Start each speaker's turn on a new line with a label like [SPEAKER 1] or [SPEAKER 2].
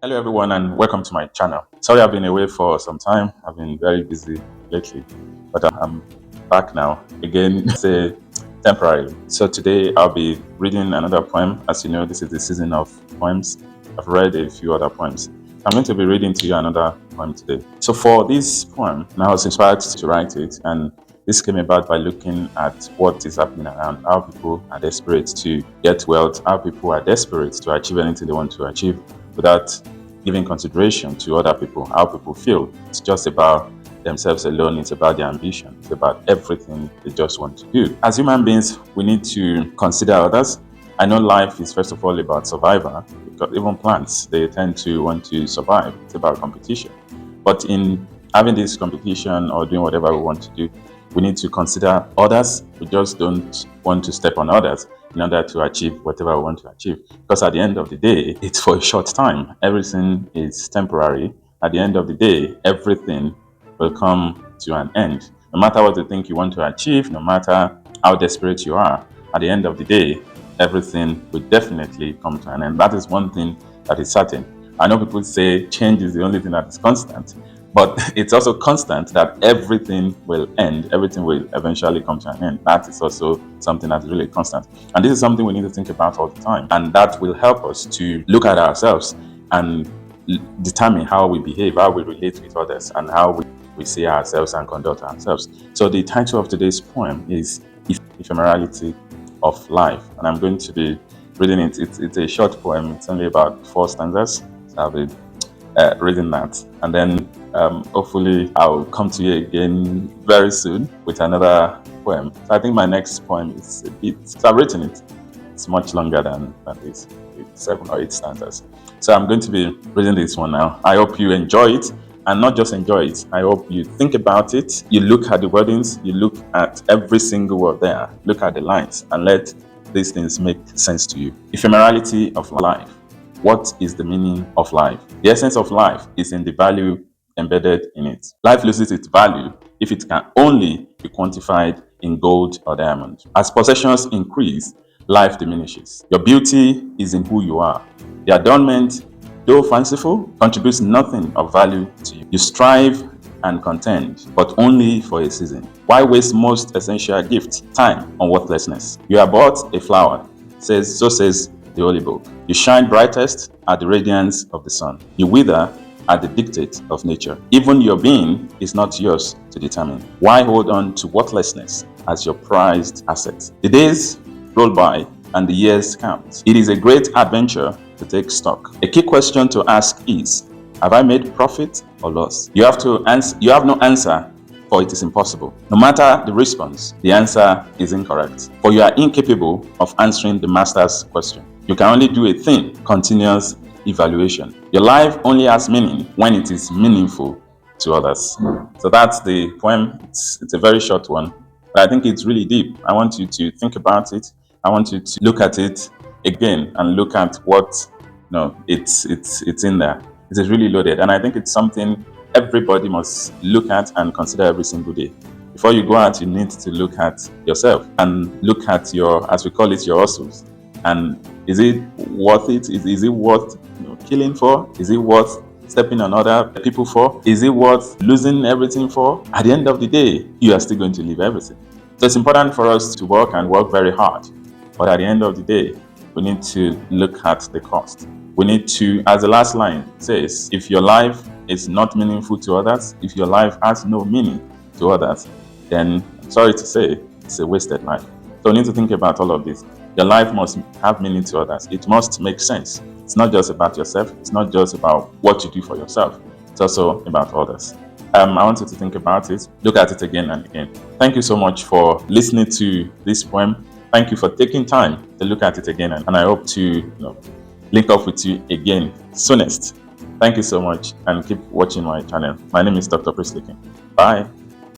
[SPEAKER 1] Hello everyone and welcome to my channel. Sorry I've been away for some time. I've been very busy lately, but I'm back now again, say temporarily. So today I'll be reading another poem. As you know, this is the season of poems. I've read a few other poems. I'm going to be reading to you another poem today. So for this poem, I was inspired to write it, and this came about by looking at what is happening around, how people are desperate to get wealth, how people are desperate to achieve anything they want to achieve without giving consideration to other people, how people feel. It's just about themselves alone. It's about their ambition. It's about everything they just want to do. As human beings, we need to consider others. I know life is first of all about survival, because even plants, they tend to want to survive. It's about competition. But in having this competition or doing whatever we want to do, we need to consider others. We just don't want to step on others in order to achieve whatever we want to achieve. Because at the end of the day, it's for a short time. Everything is temporary. At the end of the day, everything will come to an end. No matter what you think you want to achieve, no matter how desperate you are, at the end of the day, everything will definitely come to an end. That is one thing that is certain. I know people say change is the only thing that is constant, but it's also constant that everything will end, everything will eventually come to an end. That is also something that is really constant. And this is something we need to think about all the time. And that will help us to look at ourselves and determine how we behave, how we relate with others, and how we see ourselves and conduct ourselves. So the title of today's poem is Ephemerality of Life. And I'm going to be reading it. It's a short poem. It's only about 4 stanzas. So I'll be reading that. And then hopefully I'll come to you again very soon with another poem. So I think my next poem is a bit, so I've written it. It's much longer than this. It's 7 or 8 stanzas. So I'm going to be reading this one now. I hope you enjoy it, and not just enjoy it. I hope you think about it. You look at the wordings, you look at every single word there, look at the lines, and let these things make sense to you. Ephemerality of life. What is the meaning of life? The essence of life is in the value embedded in it. Life loses its value if it can only be quantified in gold or diamond. As possessions increase, life diminishes. Your beauty is in who you are. The adornment, though fanciful, contributes nothing of value to you. You strive and contend, but only for a season. Why waste most essential gift, time, on worthlessness? You are but a flower, so says the Holy Book. You shine brightest at the radiance of the sun. You wither at the dictate of nature. Even your being is not yours to determine. Why hold on to worthlessness as your prized asset? The days roll by and the years count. It is a great adventure to take stock. A key question to ask is, have I made profit or loss? You have no answer, for it is impossible. No matter the response, the answer is incorrect, for you are incapable of answering the master's question. You can only do a thing, continuous evaluation. Your life only has meaning when it is meaningful to others. So that's the poem. It's a very short one, but I think it's really deep. I want you to think about it. I want you to look at it again and look at what it's in there. It is really loaded, and I think it's something everybody must look at and consider every single day. Before you go out, you need to look at yourself and look at your, as we call it, your hustles. And is it worth it? Is it worth killing for? Is it worth stepping on other people for? Is it worth losing everything for? At the end of the day, you are still going to leave everything. So it's important for us to work and work very hard. But at the end of the day, we need to look at the cost. We need to, as the last line says, if your life is not meaningful to others, if your life has no meaning to others, then I'm sorry to say, it's a wasted life. So we need to think about all of this. Your life must have meaning to others. It must make sense. It's not just about yourself. It's not just about what you do for yourself. It's also about others. I want you to think about it, look at it again and again. Thank you so much for listening to this poem. Thank you for taking time to look at it again, and I hope to link up with you again soonest. Thank you so much, and keep watching my channel. My name is Dr. Priest. Bye.